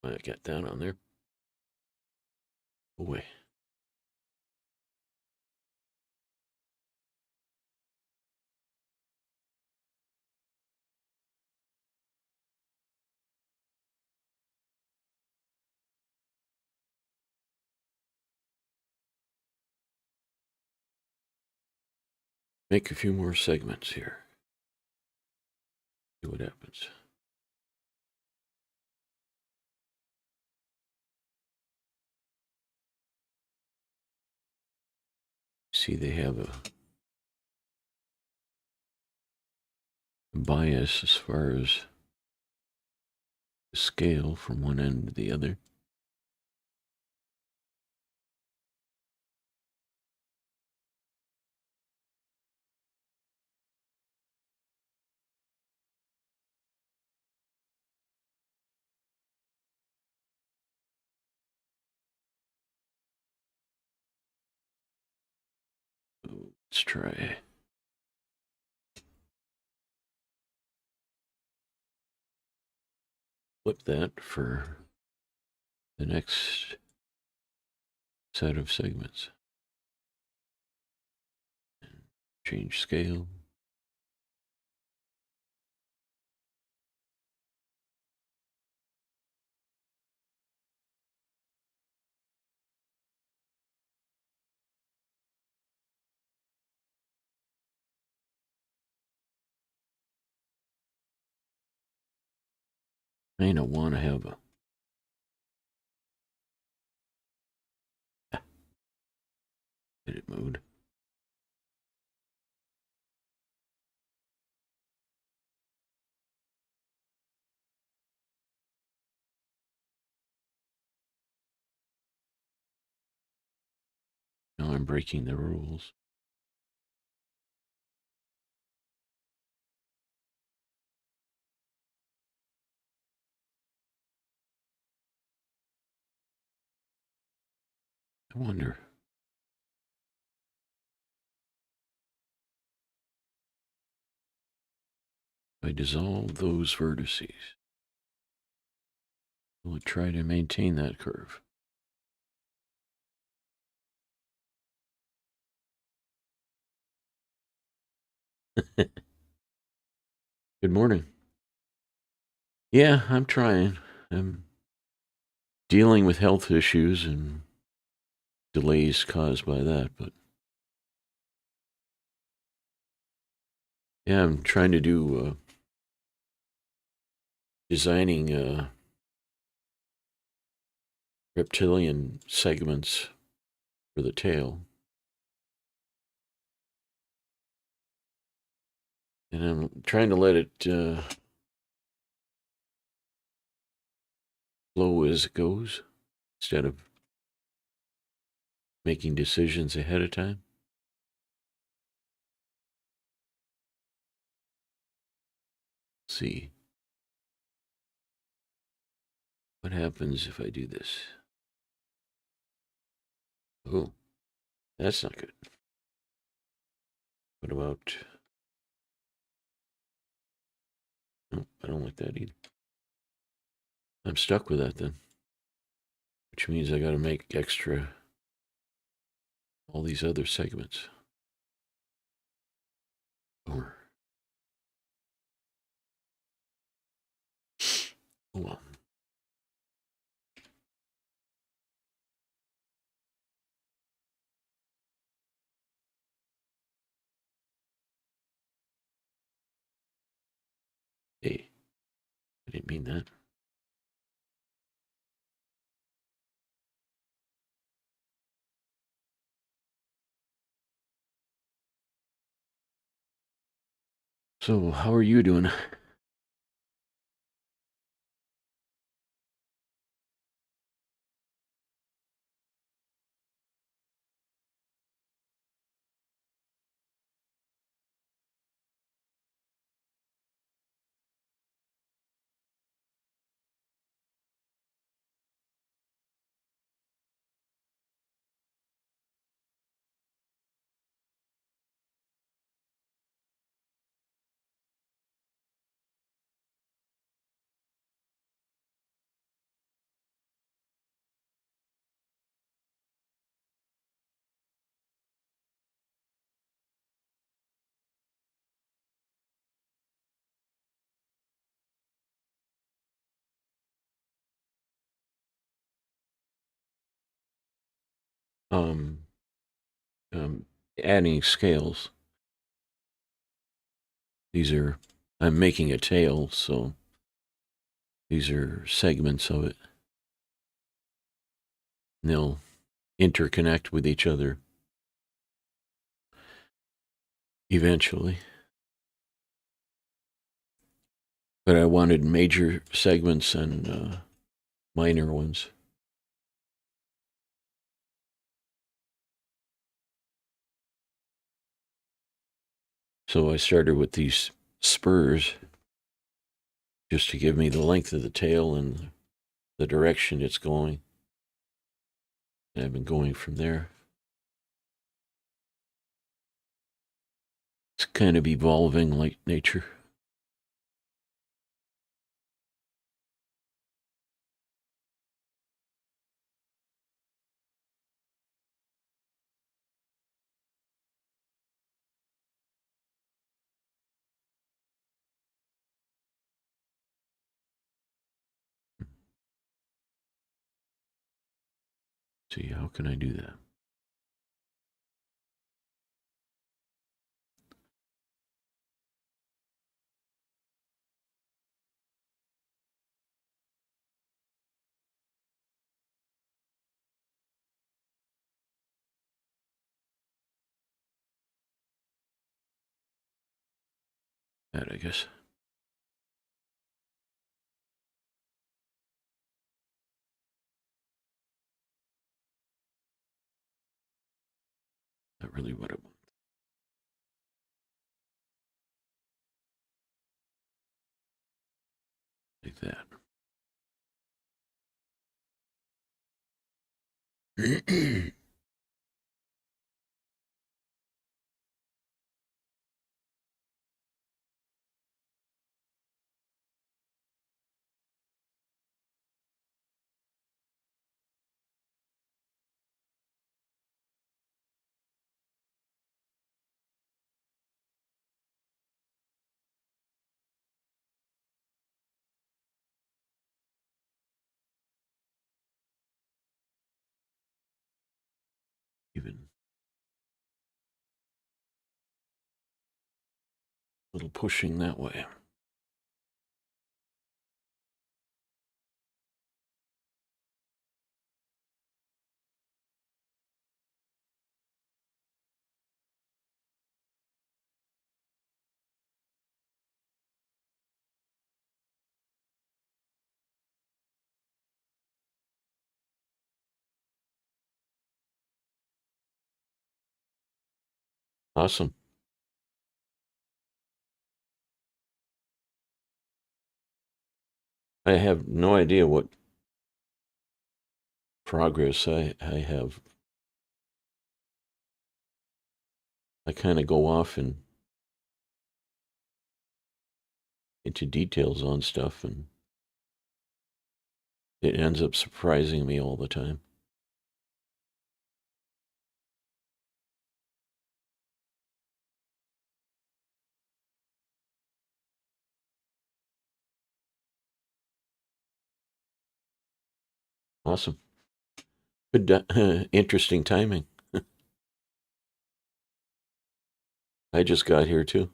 I got that on there. Away. Make a few more segments here. See what happens. See, they have a bias as far as the scale from one end to the other. Let's try. Flip that for the next set of segments. Change scale. I don't want to have a edit mode. Now I'm breaking the rules. I wonder. If I dissolve those vertices, will it try to maintain that curve? Good morning. Yeah, I'm trying. I'm dealing with health issues and delays caused by that, but yeah, I'm trying to do designing reptilian segments for the tail. And I'm trying to let it flow as it goes instead of making decisions ahead of time. Let's see what happens if I do this. Oh, that's not good. What about... No, I don't like that either. I'm stuck with that then. Which means I gotta make extra all these other segments. Or... Oh well. Hey, I didn't mean that. So, how are you doing? um, um, adding scales. These are, I'm making a tail, so these are segments of it. And they'll interconnect with each other eventually. But I wanted major segments and minor ones. So I started with these spurs just to give me the length of the tail and the direction it's going. And I've been going from there. It's kind of evolving like nature. See, how can I do that? That, I guess. Not really what I want. Like that. Even a little pushing that way. Awesome. I have no idea what progress I have. I kind of go off and into details on stuff, and it ends up surprising me all the time. Awesome. Good, interesting timing. I just got here too.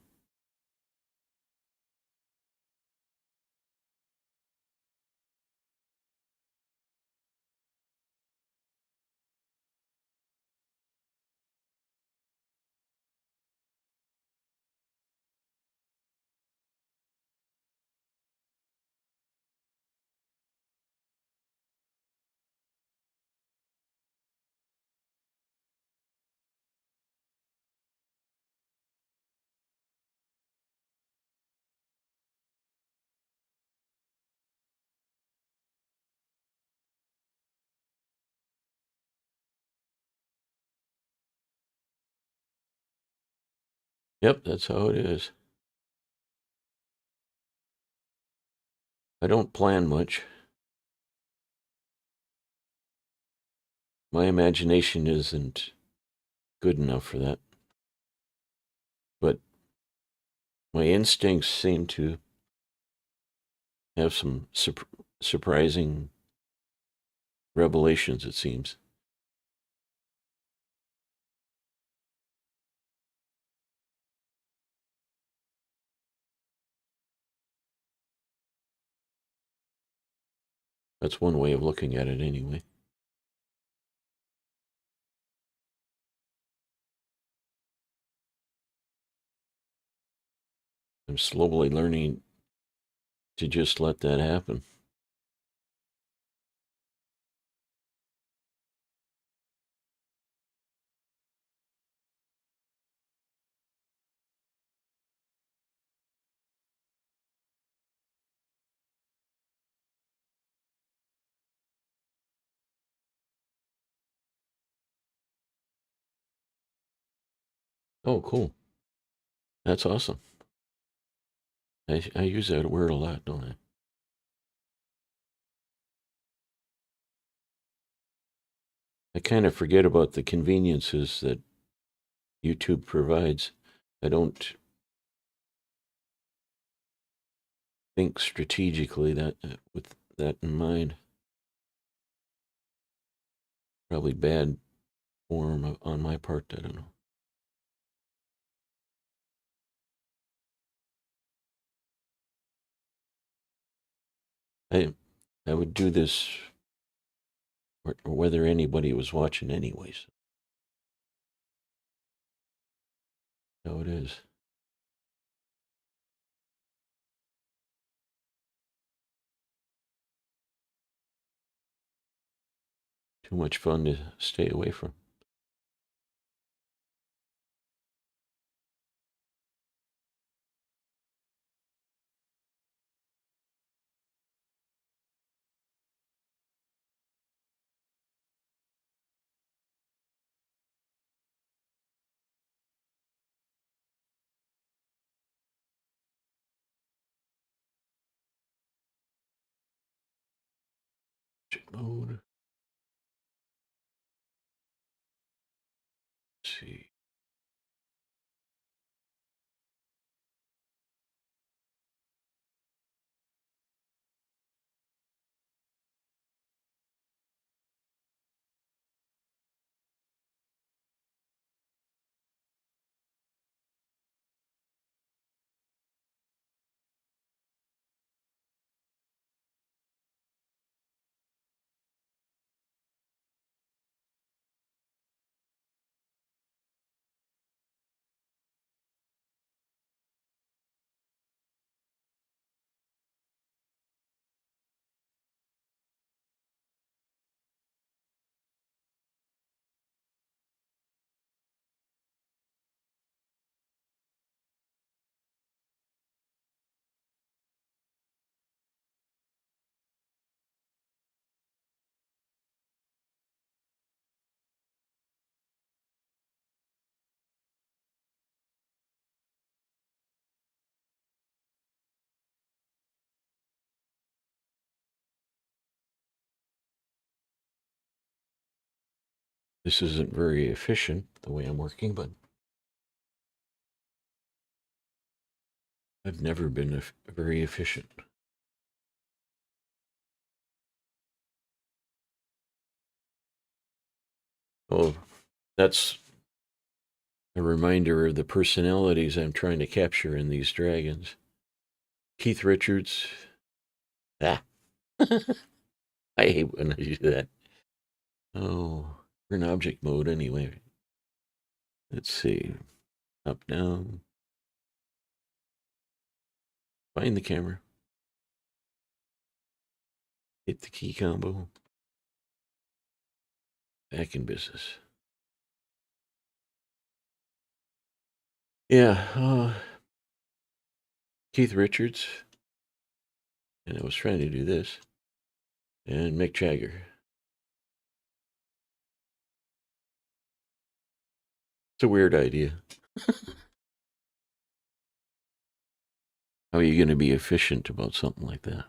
Yep, that's how it is. I don't plan much. My imagination isn't good enough for that. But my instincts seem to have some surprising revelations, it seems. That's one way of looking at it, anyway. I'm slowly learning to just let that happen. Oh, cool. That's awesome. I use that word a lot, don't I? I kind of forget about the conveniences that YouTube provides. I don't think strategically that with that in mind. Probably bad form on my part. I don't know. I I would do this whether anybody was watching, anyways. So it is. Too much fun to stay away from. Mode. Let's see. This isn't very efficient the way I'm working, but I've never been very efficient. Oh, that's a reminder of the personalities I'm trying to capture in these dragons. Keith Richards. Ah, I hate when I do that. Oh, we're in object mode anyway. Let's see. Up, down. Find the camera. Hit the key combo. Back in business. Yeah, Keith Richards. And I was trying to do this. And Mick Jagger. It's a weird idea. How are you going to be efficient about something like that?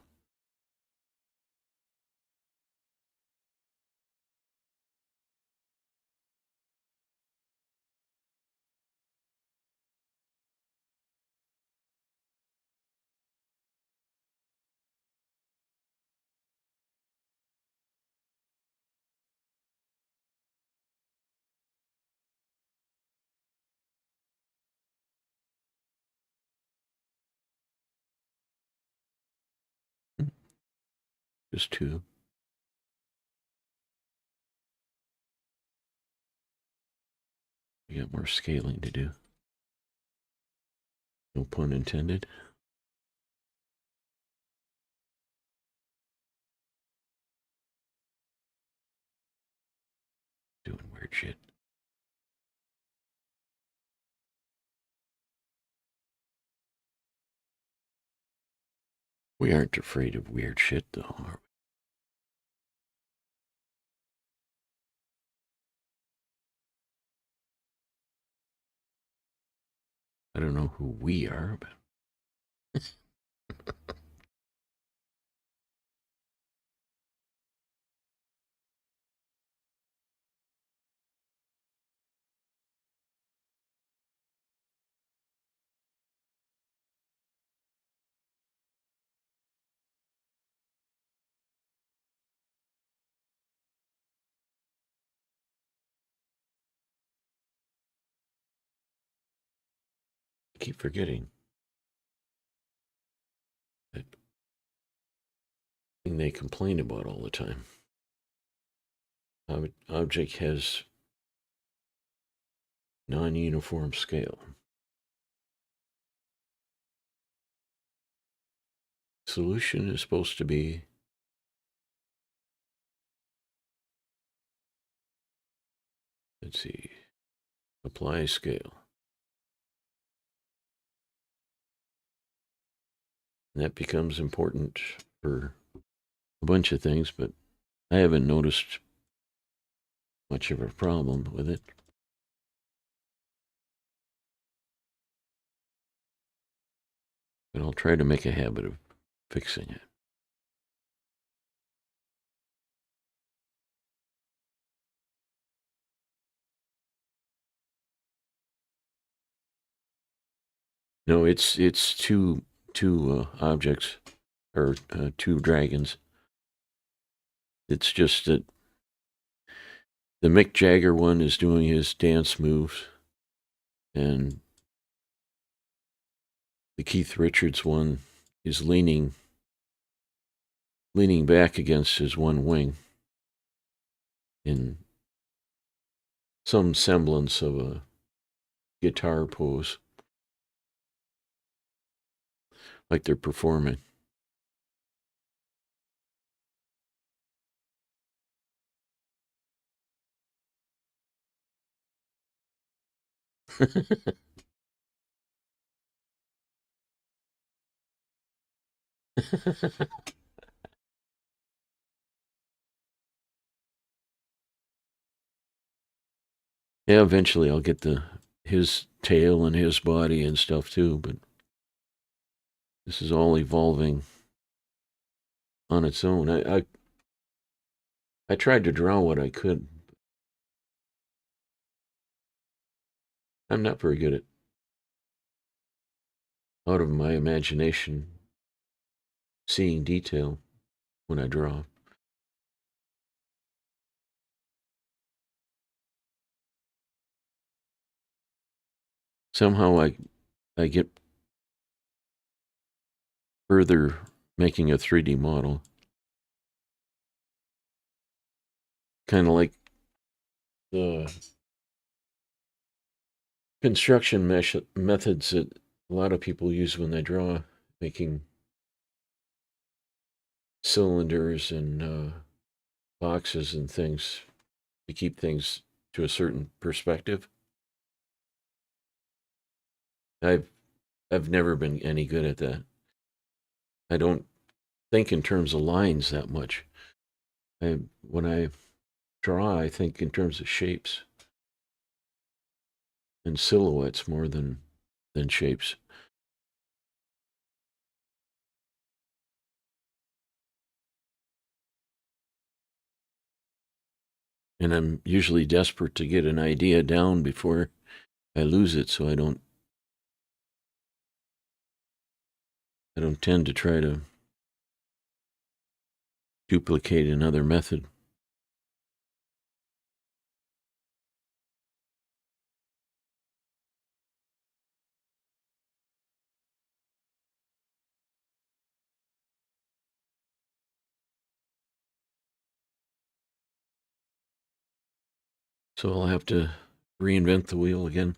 Just two. We got more scaling to do. No pun intended. Doing weird shit. We aren't afraid of weird shit, though, are we? I don't know who we are, but I keep forgetting that thing they complain about all the time. Object has non-uniform scale. Solution is supposed to be, let's see, apply scale. And that becomes important for a bunch of things, but I haven't noticed much of a problem with it. But I'll try to make a habit of fixing it. No, it's two objects, or two dragons. It's just that the Mick Jagger one is doing his dance moves, and the Keith Richards one is leaning back against his one wing in some semblance of a guitar pose, like they're performing. Yeah, eventually I'll get his tail and his body and stuff too, but this is all evolving on its own. I tried to draw what I could. I'm not very good at, out of my imagination, seeing detail when I draw. Somehow I get further making a 3D model, kind of like the construction methods that a lot of people use when they draw, making cylinders and boxes and things to keep things to a certain perspective. I've I've never been any good at that. I don't think in terms of lines that much. When I draw, I think in terms of shapes and silhouettes more than shapes. And I'm usually desperate to get an idea down before I lose it, so I don't tend to try to duplicate another method. So I'll have to reinvent the wheel again.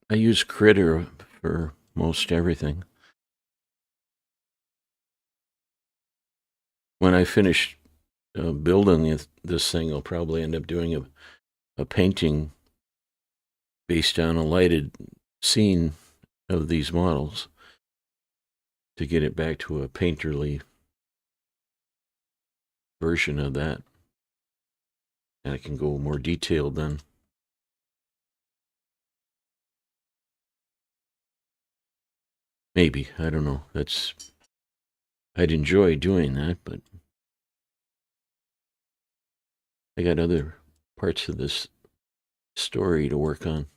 I use Critter for most everything. When I finish building this thing, I'll probably end up doing a painting based on a lighted scene of these models to get it back to a painterly version of that. And I can go more detailed then. Maybe. I don't know. I'd enjoy doing that, but I got other parts of this story to work on.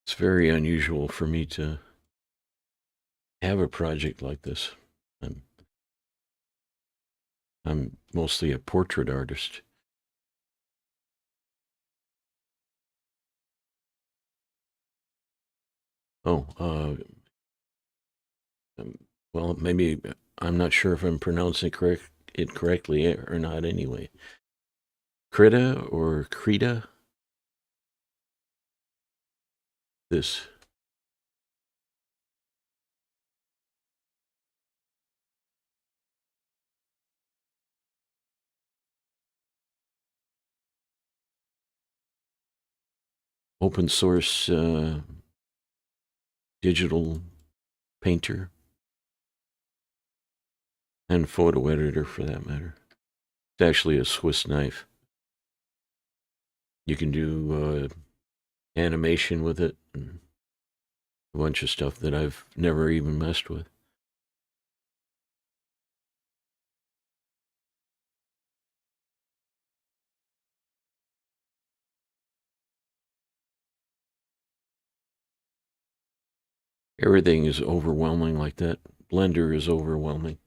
It's very unusual for me to have a project like this. I'm, I'm mostly a portrait artist. Oh, um, well, maybe I'm not sure if I'm pronouncing it correctly or not. Anyway, Krita or Krita. This open source digital painter and photo editor for that matter. It's actually a Swiss knife. You can do animation with it and a bunch of stuff that I've never even messed with. Everything is overwhelming like that. Blender is overwhelming.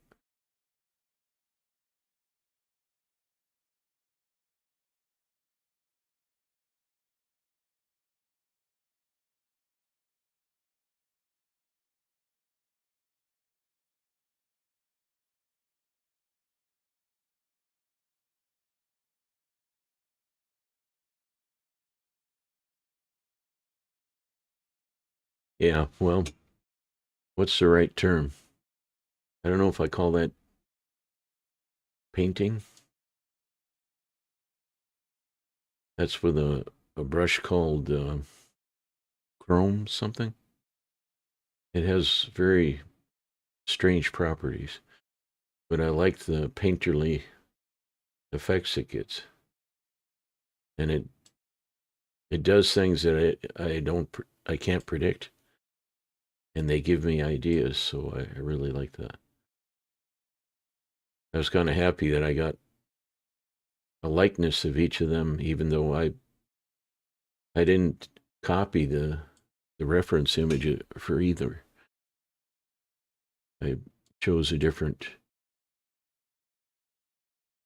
Yeah, well, what's the right term? I don't know if I call that painting. That's with a brush called chrome something. It has very strange properties, but I like the painterly effects it gets, and it does things that I can't predict, and they give me ideas. So I really like that. I was kind of happy that I got a likeness of each of them, even though I didn't copy the reference image for either. I chose a different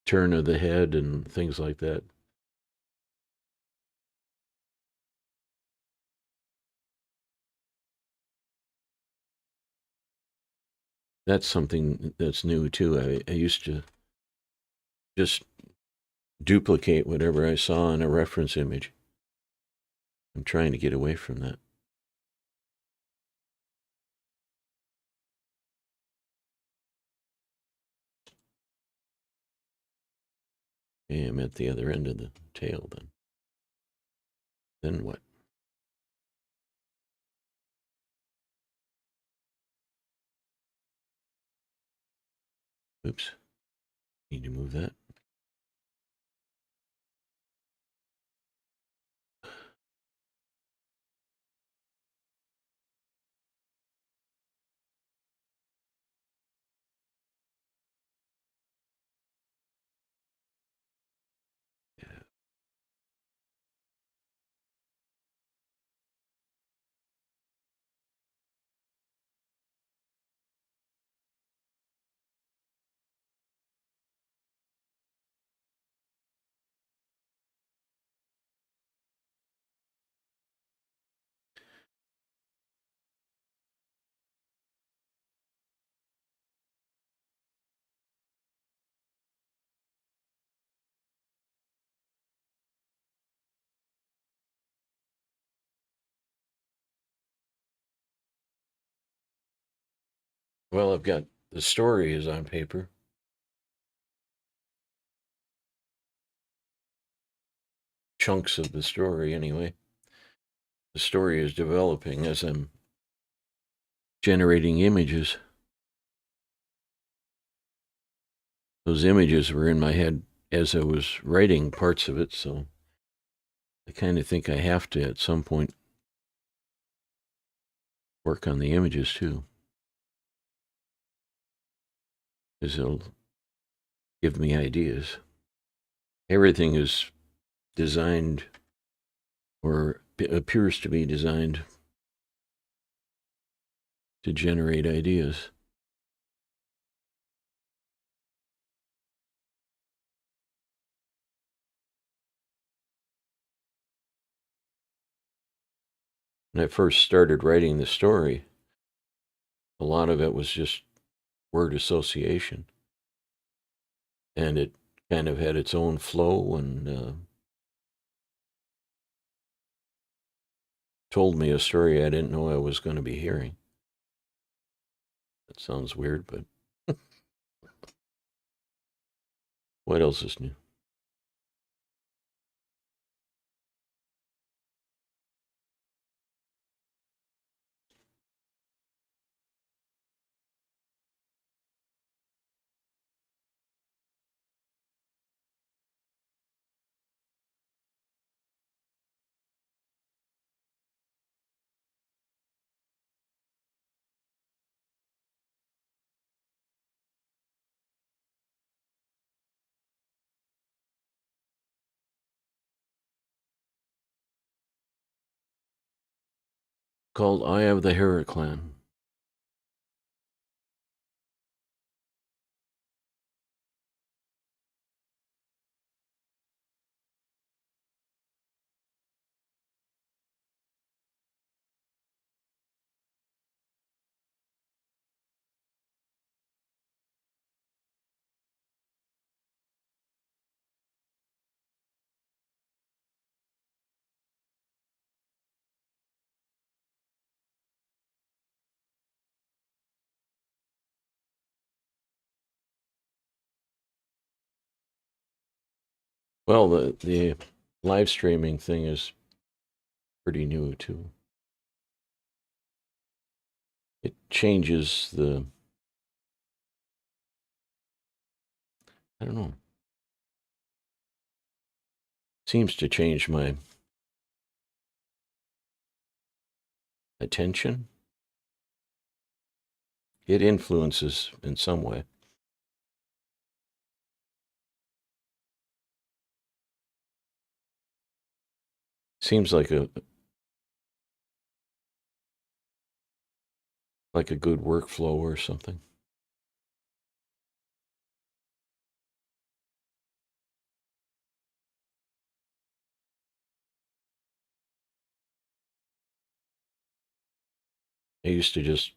turn of the head and things like that. That's something that's new too. I used to just duplicate whatever I saw in a reference image. I'm trying to get away from that. Okay, I'm at the other end of the tail then. Then what? Oops. Need to move that. Well, I've got the story is on paper. Chunks of the story, anyway. The story is developing as I'm generating images. Those images were in my head as I was writing parts of it, so I kind of think I have to at some point work on the images too, because it'll give me ideas. Everything is designed or appears to be designed to generate ideas. When I first started writing the story, a lot of it was just word association, and it kind of had its own flow and told me a story I didn't know I was going to be hearing. That sounds weird, but what else is new? Called Eye of the Hera Clan. Well, the live streaming thing is pretty new too. It changes the, I don't know, seems to change my attention. It influences in some way. Seems like a good workflow or something. I used to just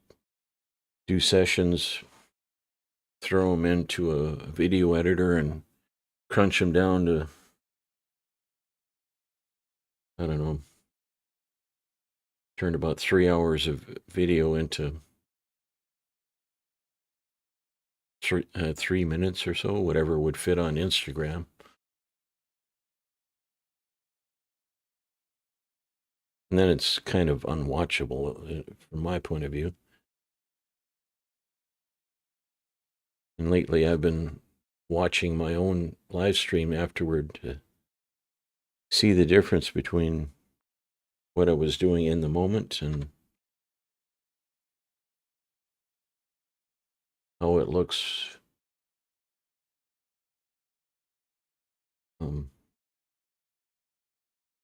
do sessions, throw them into a video editor, and crunch them down to, I don't know, turned about 3 hours of video into 3 minutes or so, whatever would fit on Instagram. And then it's kind of unwatchable from my point of view. And lately I've been watching my own live stream afterward to see the difference between what I was doing in the moment and how it looks um,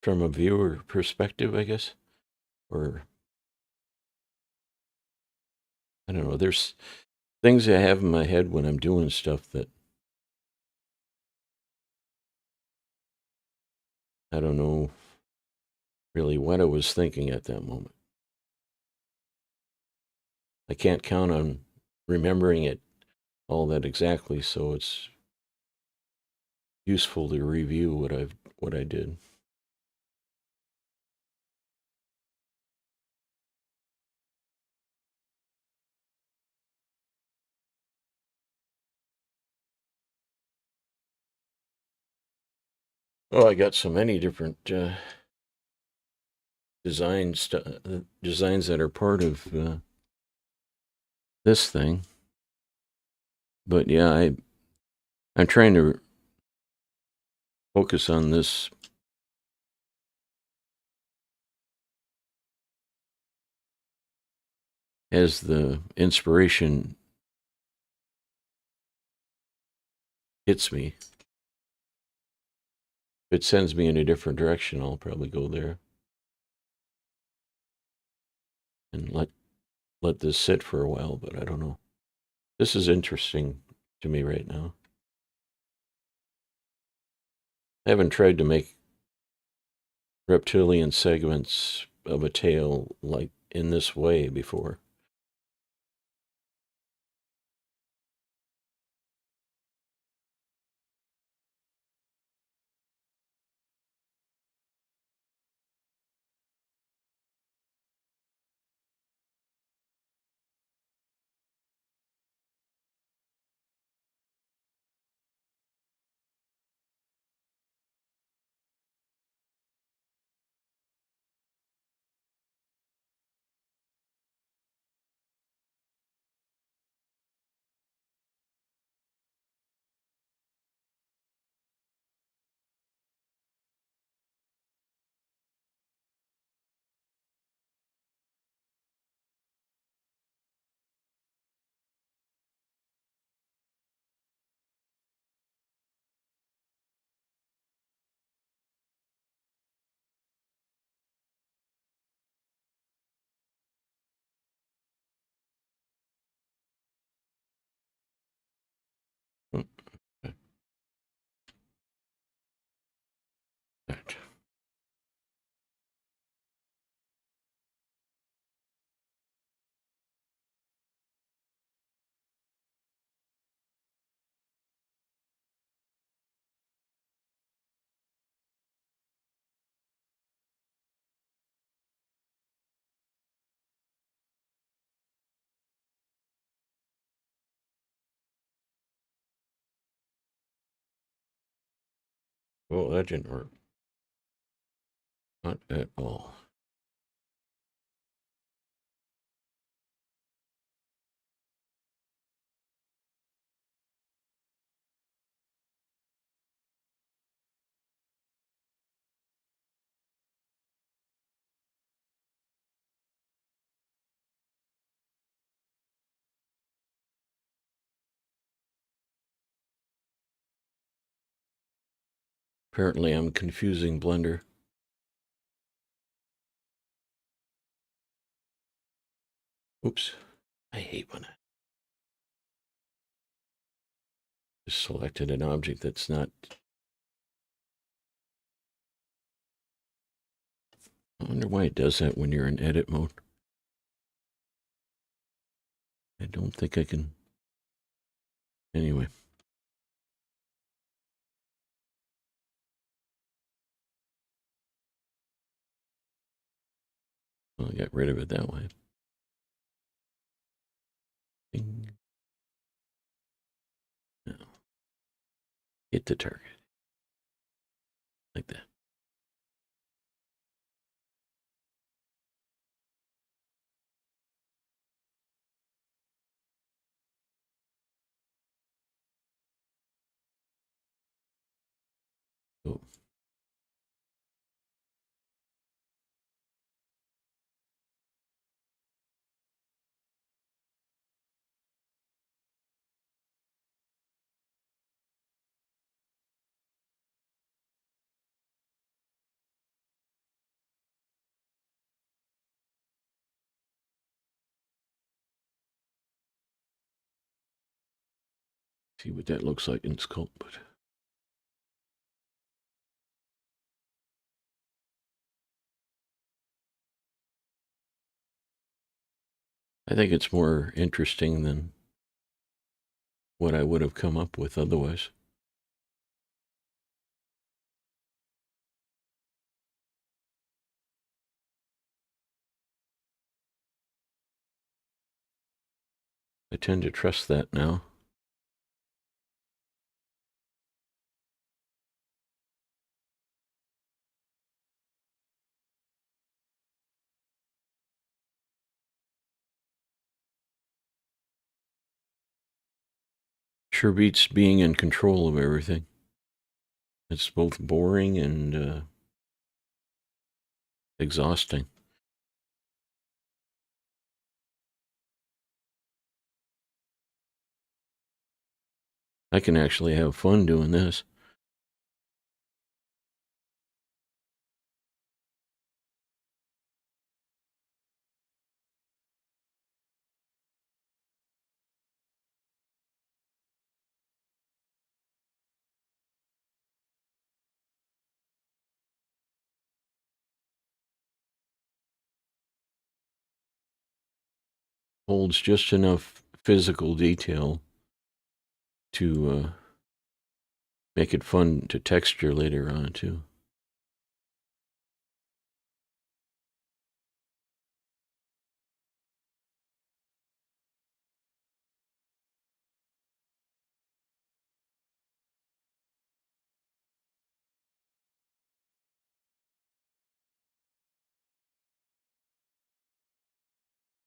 from a viewer perspective, I guess. Or, I don't know, there's things I have in my head when I'm doing stuff that I don't know really what I was thinking at that moment. I can't count on remembering it all that exactly, so it's useful to review what I did. Oh, I got so many different designs that are part of this thing. But yeah, I'm trying to focus on this as the inspiration hits me. If it sends me in a different direction, I'll probably go there and let this sit for a while. But I don't know. This is interesting to me right now. I haven't tried to make reptilian segments of a tail like in this way before. Oh, that didn't work. Not at all. Apparently, I'm confusing Blender. Oops. I hate when I just selected an object that's not. I wonder why it does that when you're in edit mode. I don't think I can. Anyway. Well, I got rid of it that way. Bing. No. Hit the target. Like that. Oh. See what that looks like in sculpt, but I think it's more interesting than what I would have come up with otherwise. I tend to trust that now. Sure beats being in control of everything. It's both boring and exhausting. I can actually have fun doing this. Holds just enough physical detail to make it fun to texture later on, too.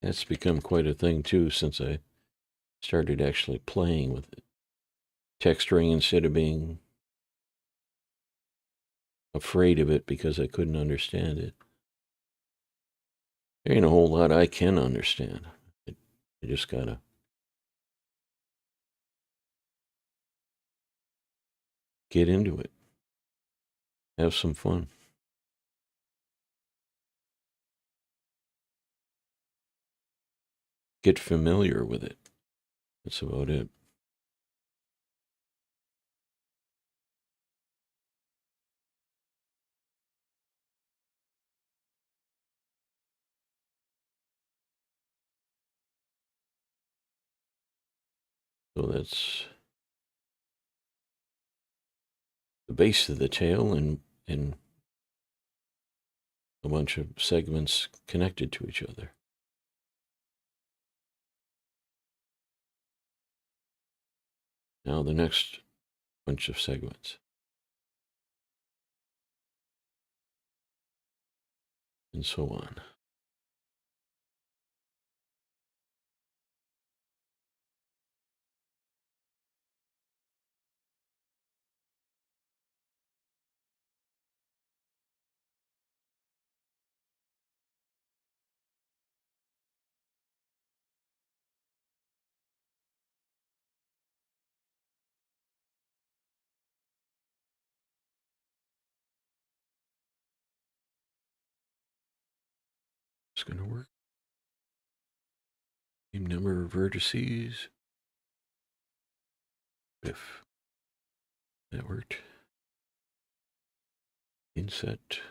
That's become quite a thing, too, since I started actually playing with it. Texturing instead of being afraid of it because I couldn't understand it. There ain't a whole lot I can understand. I just gotta get into it, have some fun, get familiar with it. That's about it. So that's the base of the tail and a bunch of segments connected to each other. Now the next bunch of segments. and so on. It's going to work. Same number of vertices. If that worked. Inset.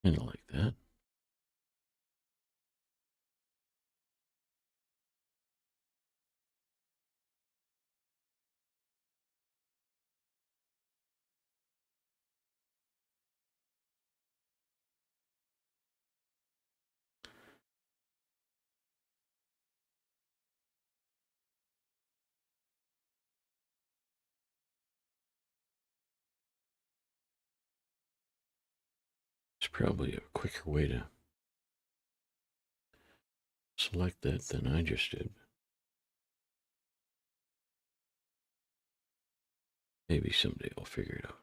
Kind of like that. It's probably a quicker way to select that than I just did. Maybe someday I'll figure it out.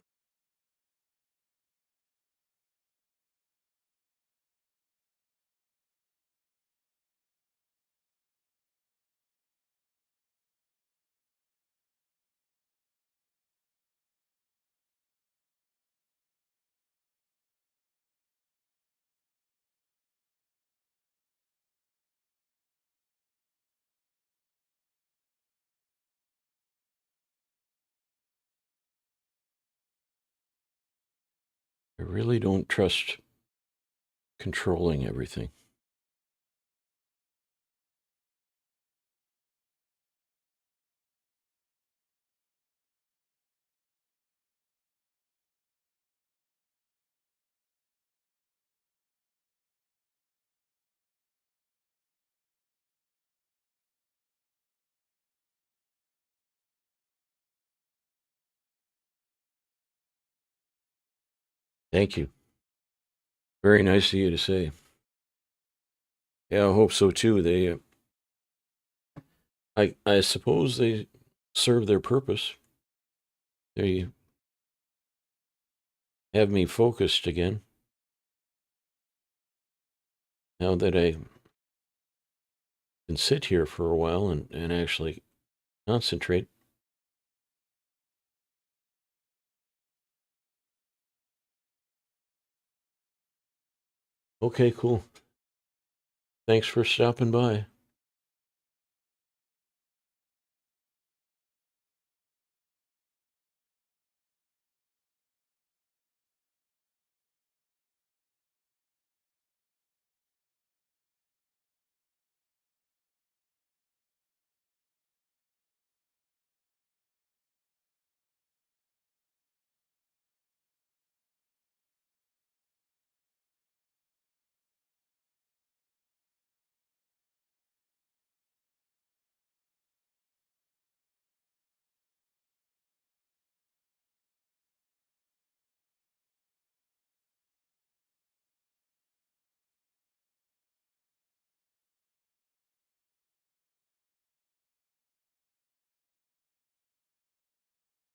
I really don't trust controlling everything. Thank you. Very nice of you to say. Yeah, I hope so too. I suppose they serve their purpose. They have me focused again. Now that I can sit here for a while and actually concentrate. Okay, cool. Thanks for stopping by.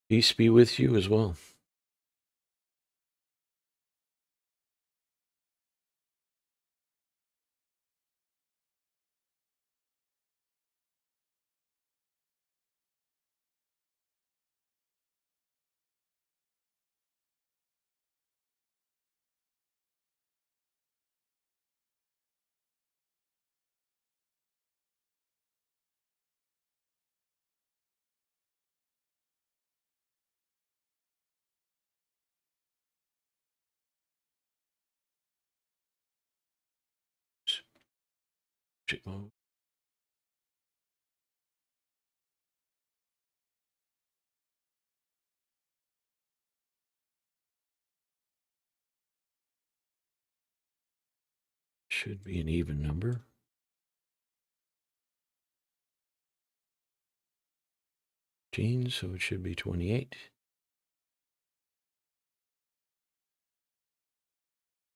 Peace be with you as well. Object mode. Should be an even number. So it should be 28.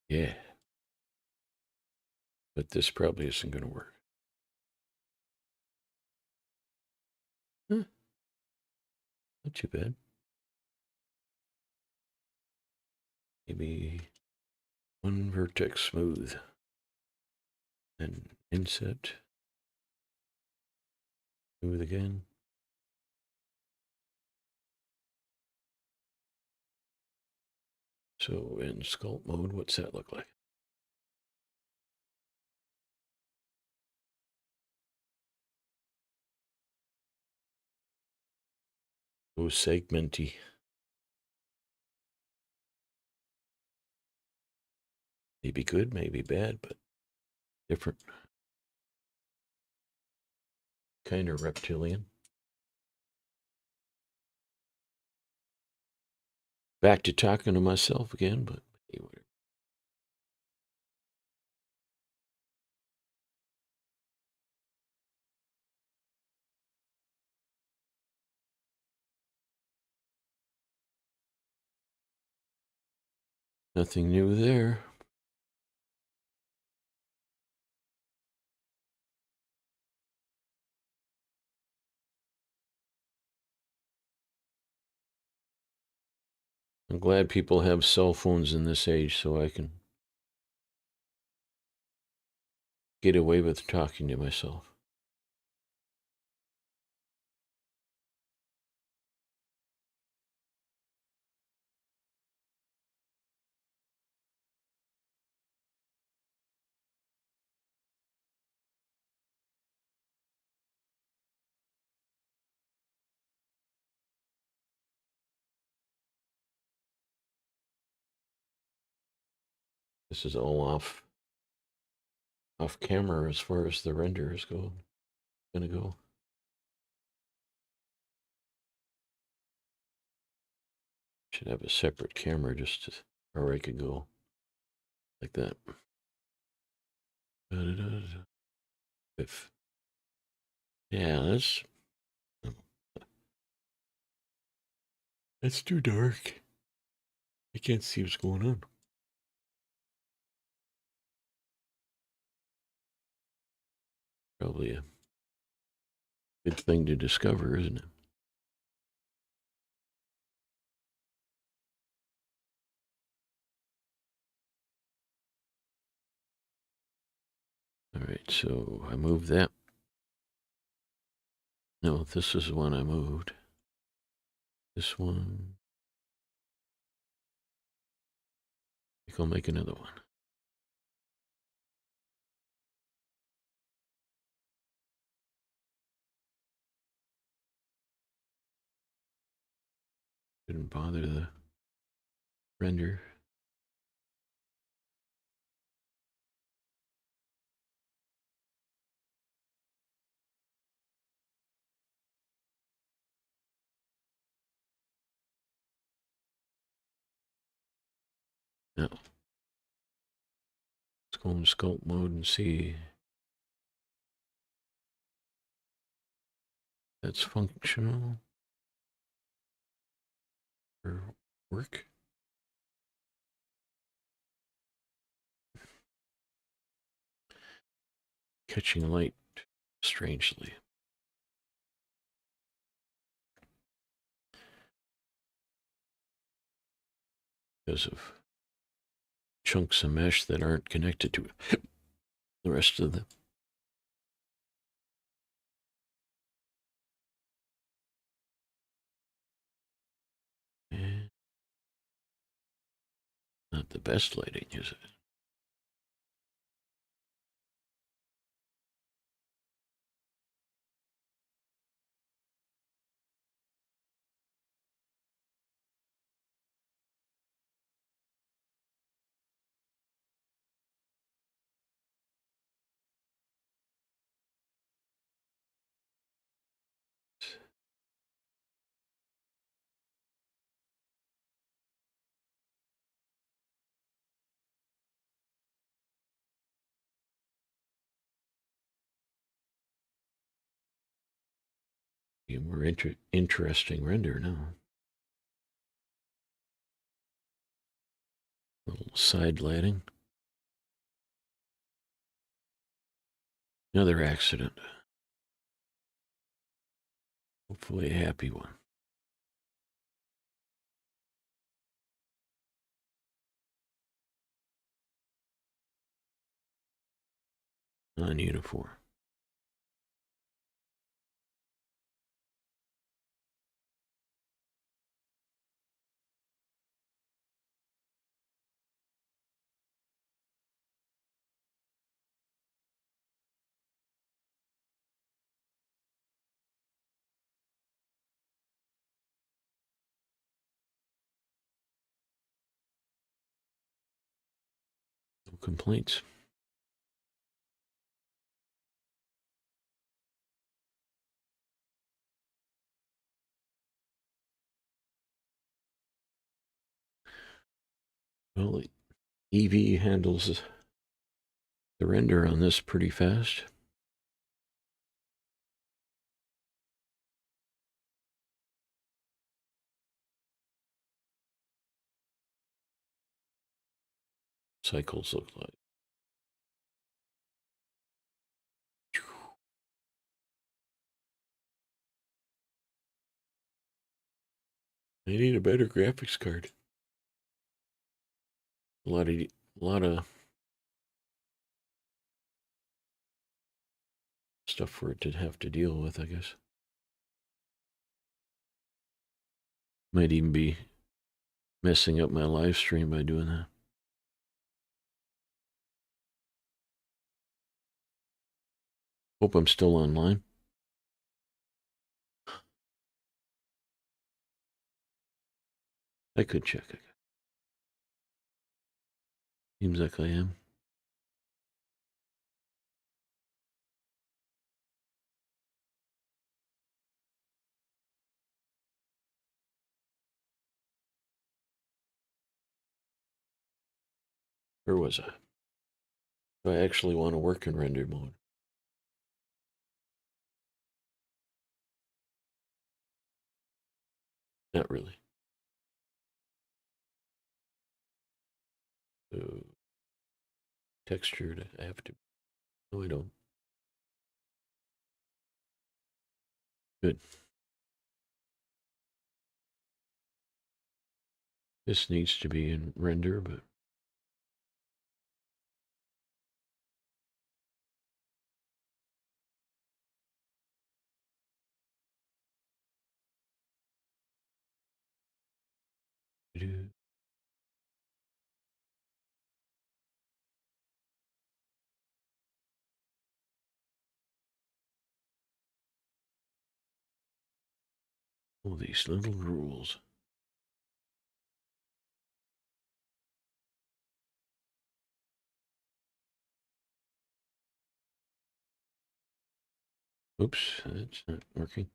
Yeah. But this probably isn't going to work. Huh. Not too bad. Maybe one vertex smooth. And inset. Smooth again. So in sculpt mode, what's that look like? Oh, segmenty. Maybe good, maybe bad, but different. Kind of reptilian. Back to talking to myself again, but anyway. Nothing new there. I'm glad people have cell phones in this age so I can get away with talking to myself. This is all off camera as far as the render is gonna go. Should have a separate camera just to, or I could go like that. If yeah, that's too dark. I can't see what's going on. Probably a good thing to discover, isn't it? All right, so I moved that. No, this is the one I moved. This one. I think I'll make another one. Didn't bother the render. No. Let's go in sculpt mode and see. That's functional. Or work. Catching light strangely. Because of chunks of mesh that aren't connected to the rest of the. Not the best lighting, is it? A more interesting render now. Little side lighting. Another accident. Hopefully a happy one. Non-uniform. No complaints. Well, EV handles the render on this pretty fast. Cycles look like. I need a better graphics card. A lot of stuff for it to have to deal with, I guess. Might even be messing up my live stream by doing that. Hope I'm still online. I could check it. Seems like I am. Where was I? Do I actually want to work in render mode? Not really. So, textured, I have to. No, I don't. Good. This needs to be in render, but all these little rules. Oops, that's not working.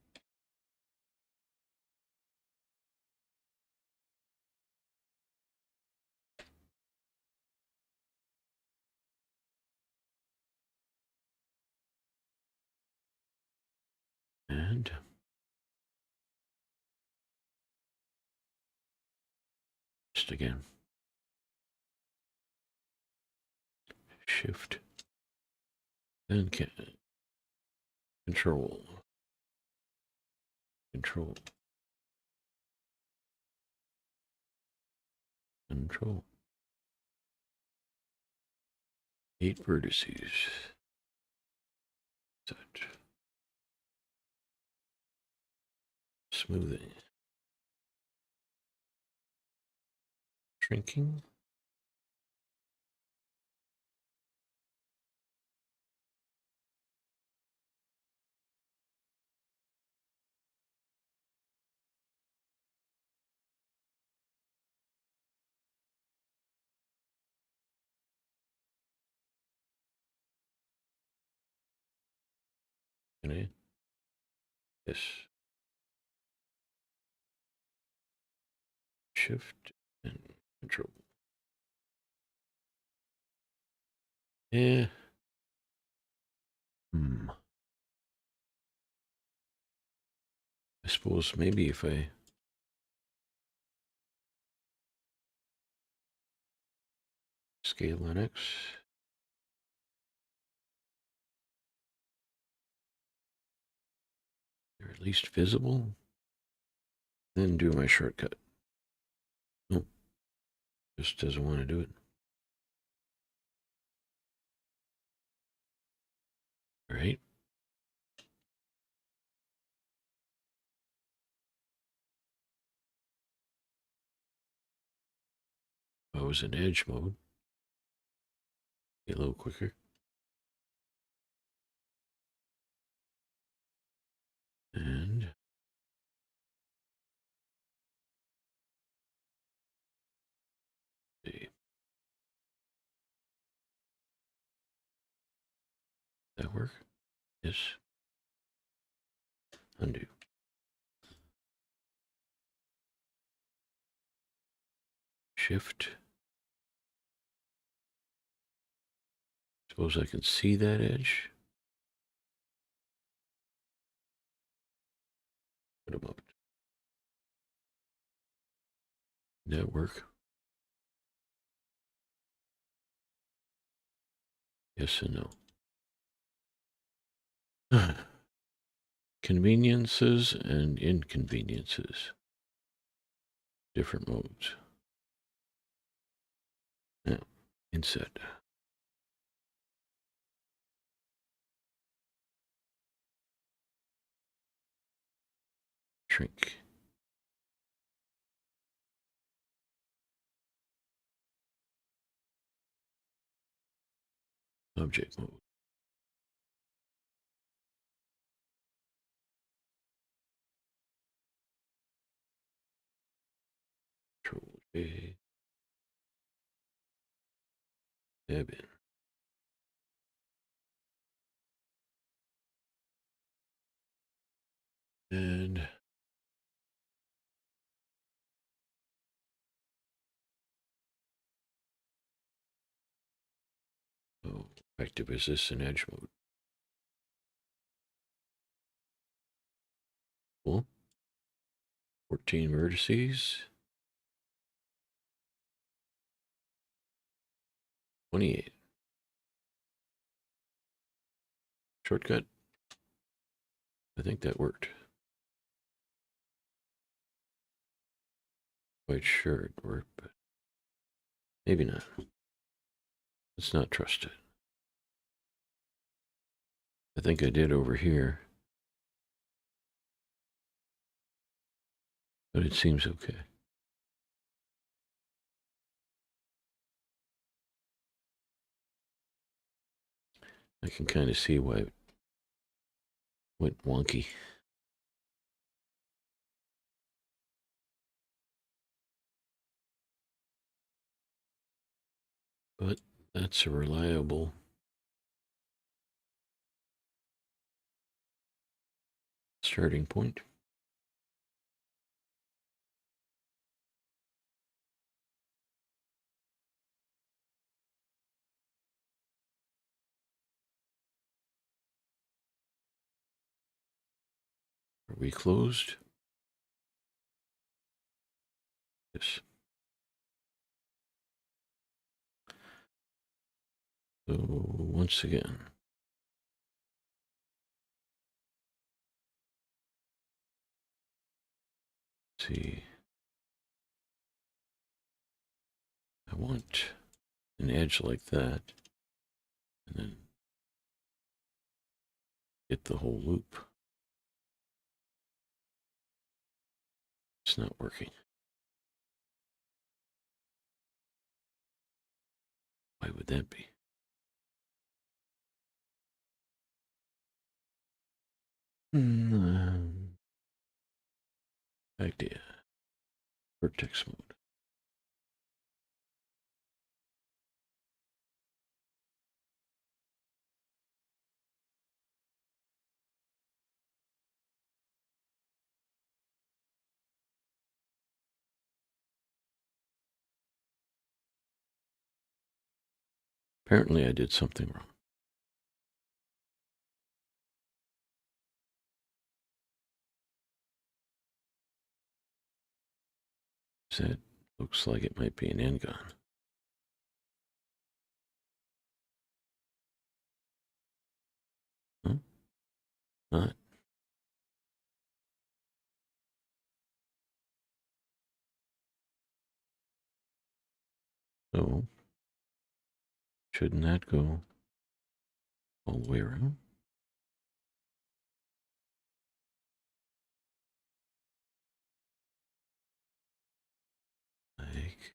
And just again. Shift. And control. Control. Control. 8 vertices. Such. Smoothing. Shrinking. Okay. Yes. Shift and control. Yeah. Hmm. I suppose maybe if I scale Linux, they're at least visible, then do my shortcut. Nope, just doesn't want to do it. All right. I was in edge mode. Get a little quicker. And see. That work? Yes. Undo. Shift. Suppose I can see that edge. Put them up. Did that work? Yes and no. Conveniences and inconveniences. Different modes. Now, inset. Shrink. Object mode. Control J. Tab in. And oh, active is this in edge mode? Cool. 14 vertices. 28. Shortcut. I think that worked. Quite sure it worked, but maybe not. Let's not trust it. I think I did over here, but it seems okay. I can kind of see why it went wonky. But that's a reliable starting point. Are we closed? Yes. So once again, let's see. I want an edge like that, and then get the whole loop. It's not working. Why would that be? Idea. Vertex mode. Apparently I did something wrong. That looks like it might be an Engon. Huh? Not. So, shouldn't that go all the way around? Like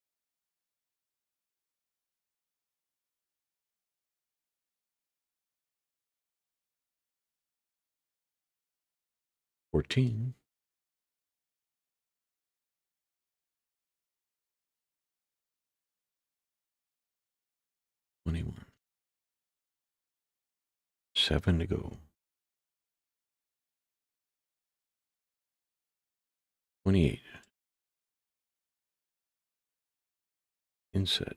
14. 21. 7 to go. 28. Inset.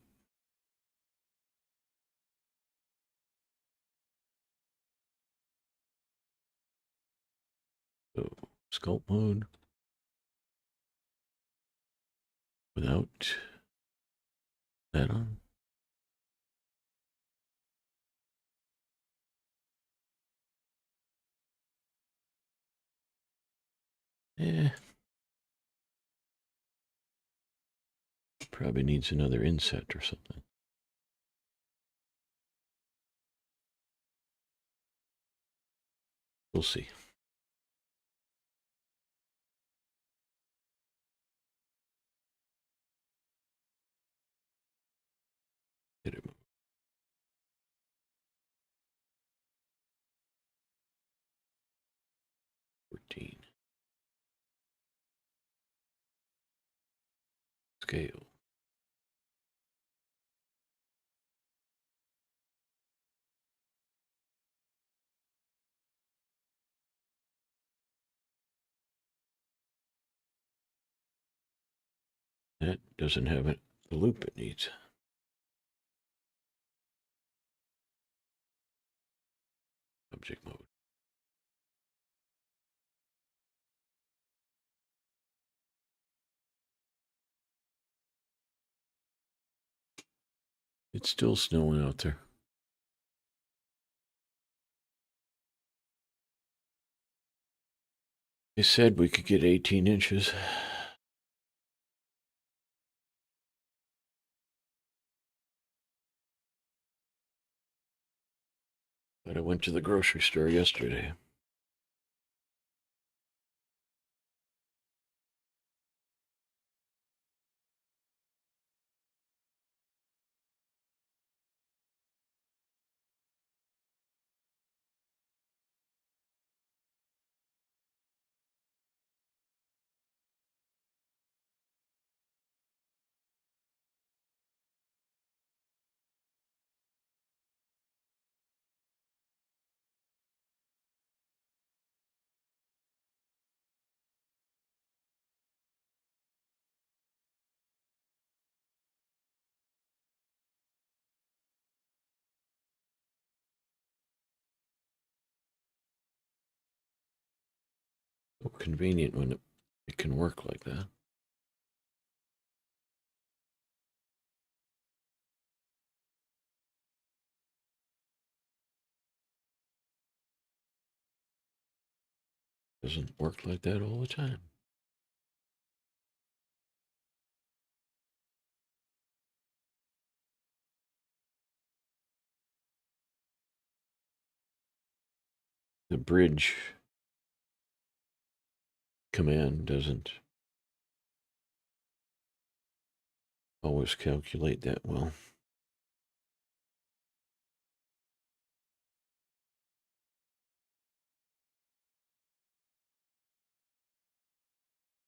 So, sculpt mode. Without that on. Eh. Probably needs another inset or something. We'll see. Hit it. 14. Scale. That doesn't have the loop it needs. Object mode. It's still snowing out there. They said we could get 18 inches. But I went to the grocery store yesterday. So convenient when it can work like that. Doesn't work like that all the time. The bridge command doesn't always calculate that well.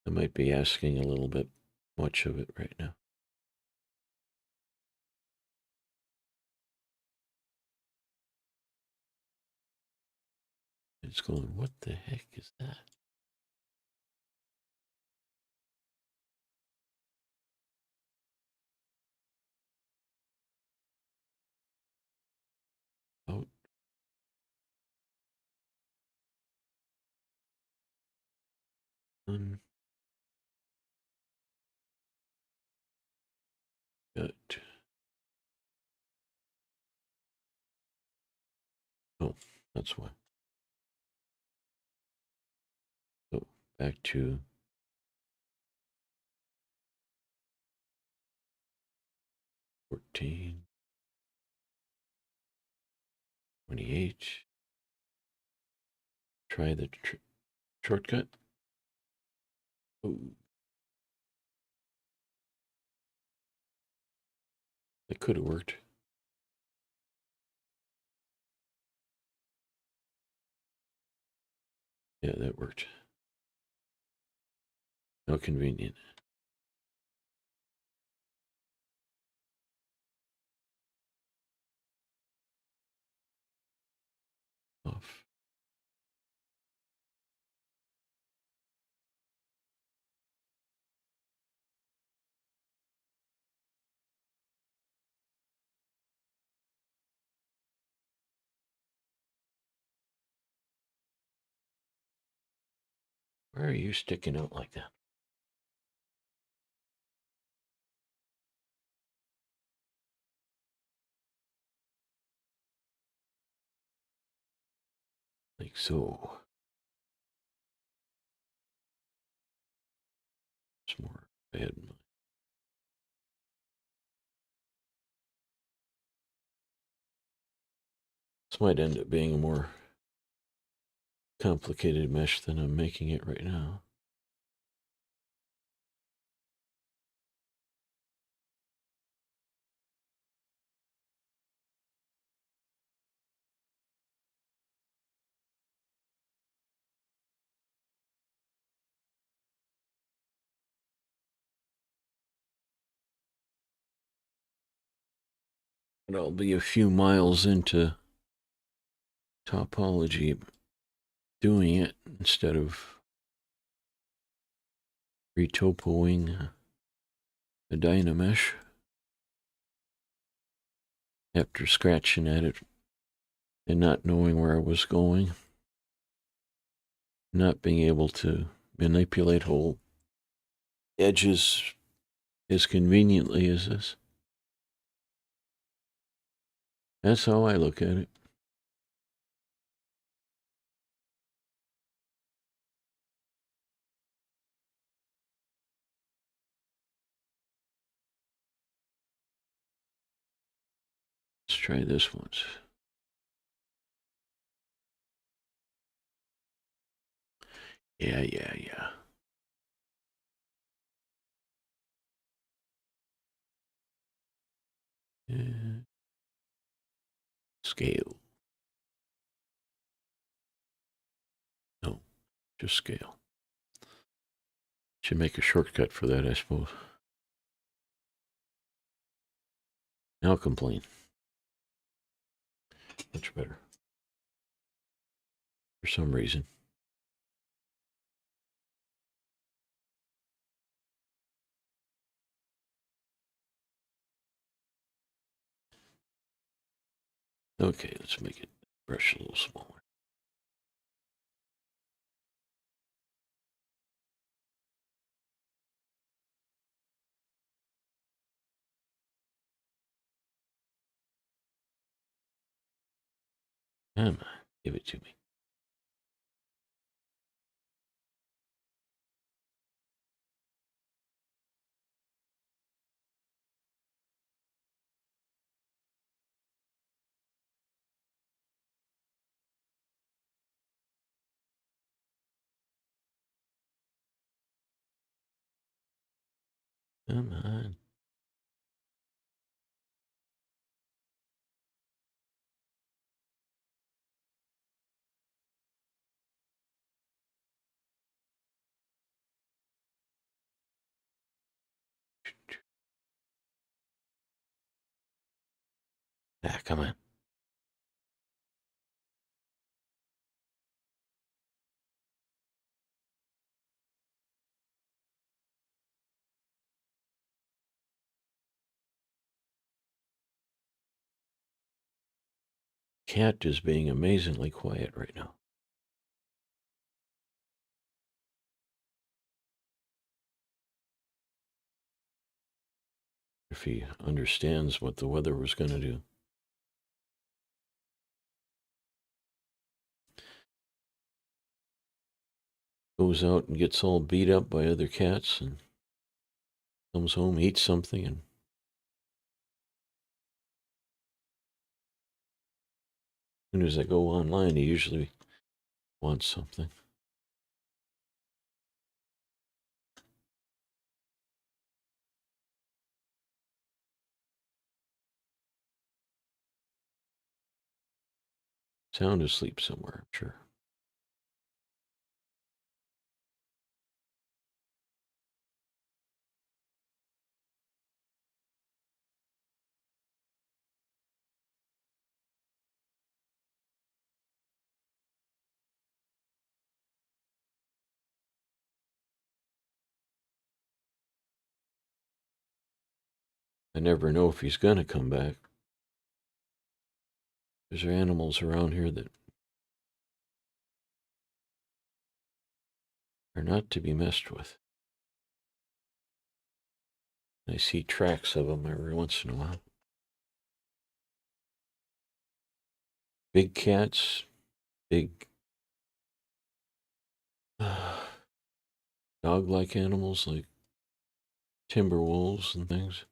I might be asking a little bit much of it right now. It's going, what the heck is that? Out. On. Good. Oh, that's why. So back to 14, 28. Try the shortcut. Oh, that could have worked. Yeah, that worked. How convenient. Off. Why are you sticking out like that? Like so. It's more bad. This might end up being a more complicated mesh than I'm making it right now. But I'll be a few miles into topology doing it instead of retopoing the Dynamesh after scratching at it and not knowing where I was going, not being able to manipulate whole edges as conveniently as this. That's how I look at it. Let's try this once. Yeah. Scale. No, just scale. Should make a shortcut for that, I suppose. Now complain. Much better. For some reason. Okay, let's make it brush a little smaller. Come on, give it to me. Come on. Ah, come on. Cat is being amazingly quiet right now. if he understands what the weather was going to do. Goes out and gets all beat up by other cats and comes home, eats something, and as soon as I go online, he usually wants something. Sound asleep somewhere, I'm sure. I never know if he's going to come back. There's animals around here that are not to be messed with. I see tracks of them every once in a while. Big cats, big dog-like animals like timber wolves and things.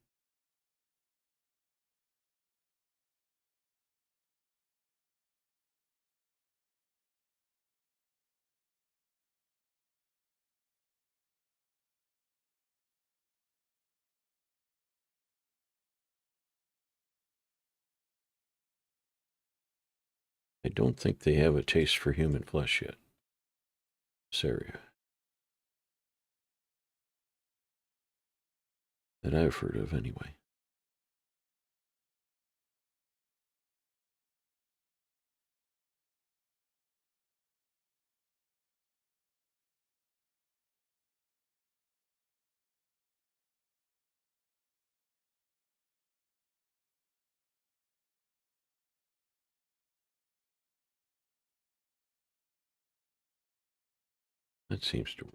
I don't think they have a taste for human flesh yet. This area. That I've heard of, anyway. That seems to work.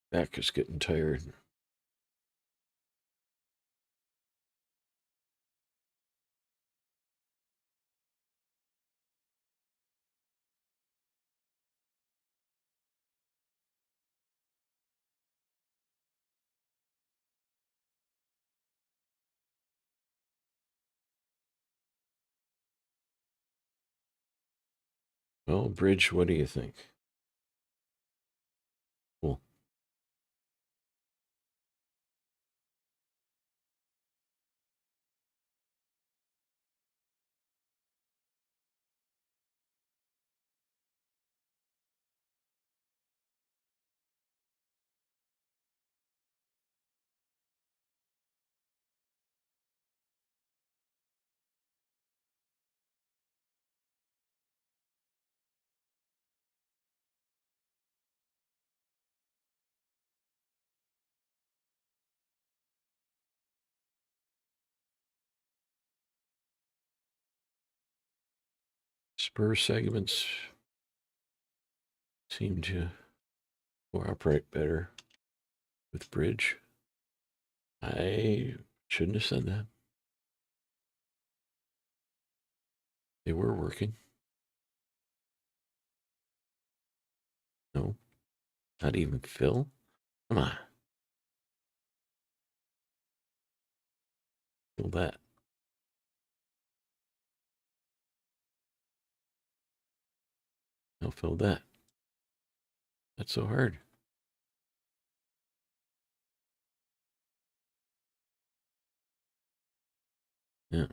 Back is getting tired. Well, Bridge, what do you think? Cool. Spur segments seem to cooperate better with Bridge. I shouldn't have said that. They were working. No, not even Phil. Come on. Fill that. Now fill that. That's so hard. Yeah.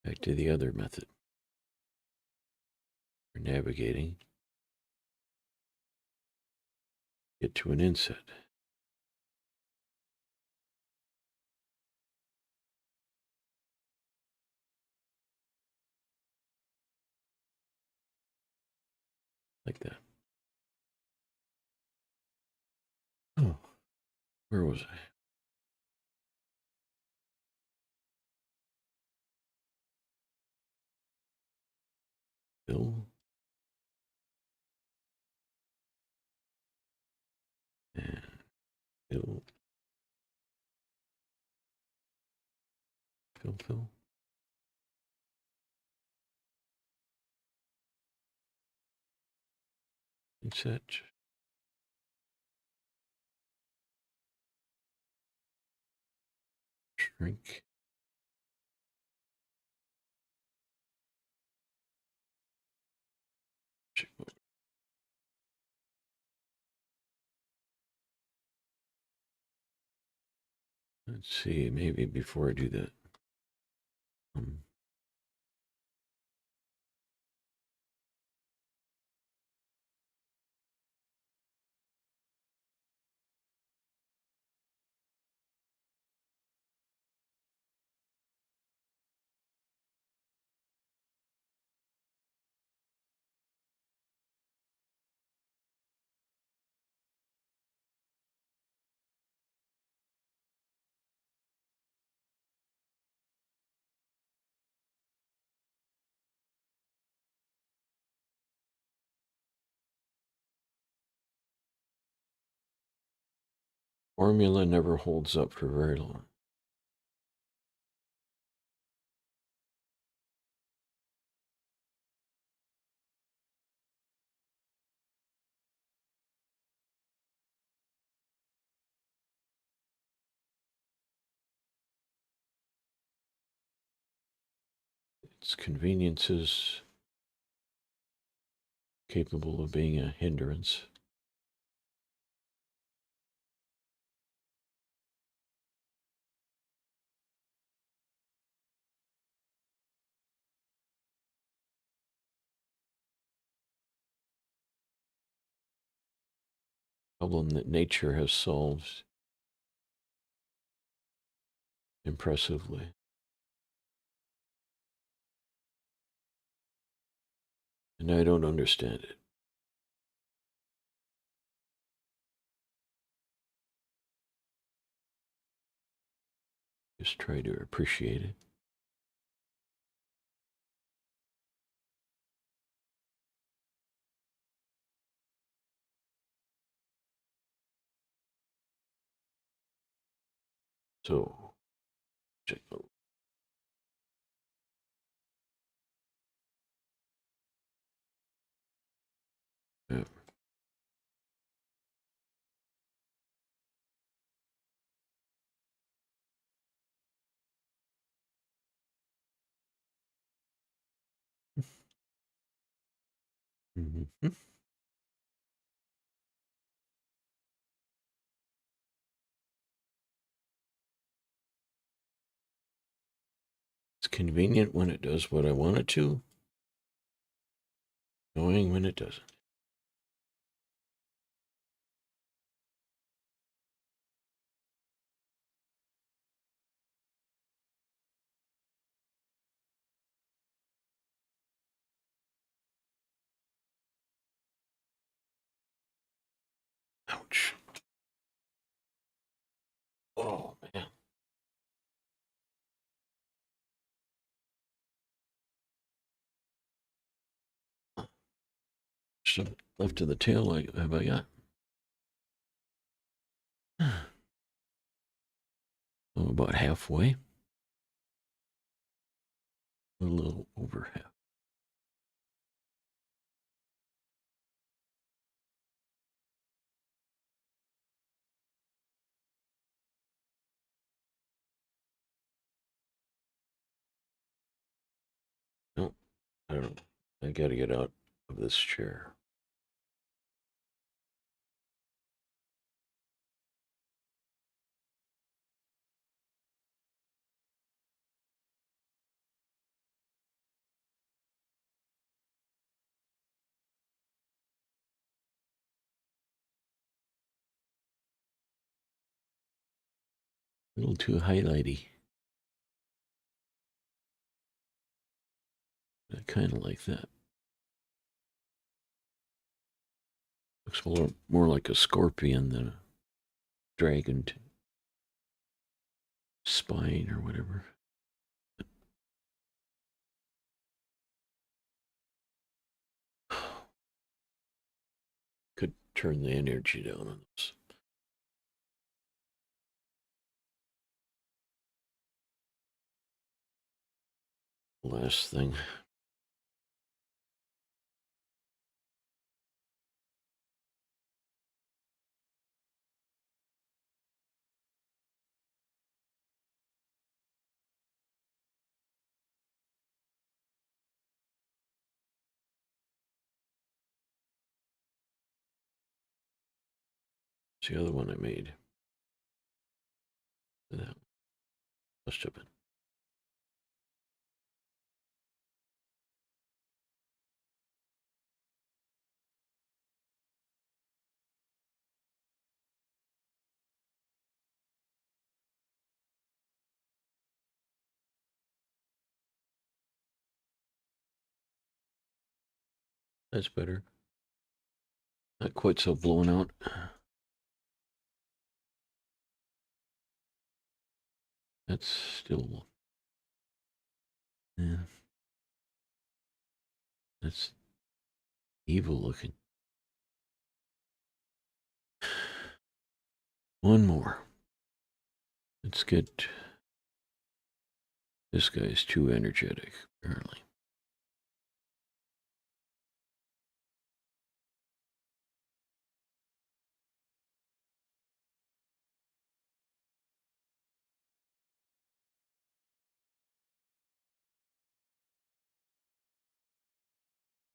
Back to the other method for navigating. Get to an inset. Like that. Oh, where was I? Fill. And fill. Fill. Inset. Shrink. Let's see, maybe before I do that. Formula never holds up for very long. Its conveniences capable of being a hindrance. Problem that nature has solved impressively. And I don't understand it. Just try to appreciate it. So, check. Yeah. Mm-hmm. It's convenient when it does what I want it to, annoying when it doesn't. Ouch. Oh, man. So left of the tail, like, have I got? Oh, about halfway. A little over half. No, I don't know. I got to get out of this chair. A little too highlighty. I kind of like that. Looks more like a scorpion than a dragon spine or whatever. Could turn the energy down on this. Last thing. It's the other one I made. That must have been. That's better. Not quite so blown out. That's still. Yeah. That's evil looking. One more. Let's get. This guy's too energetic, apparently.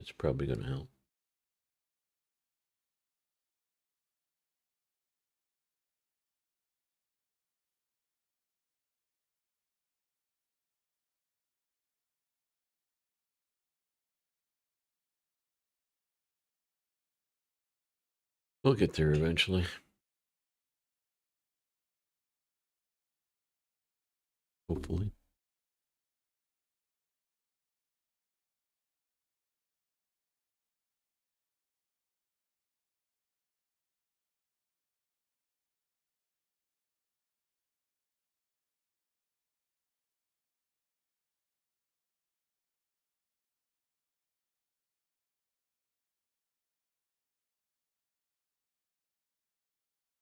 It's probably going to help. We'll get there eventually. Hopefully.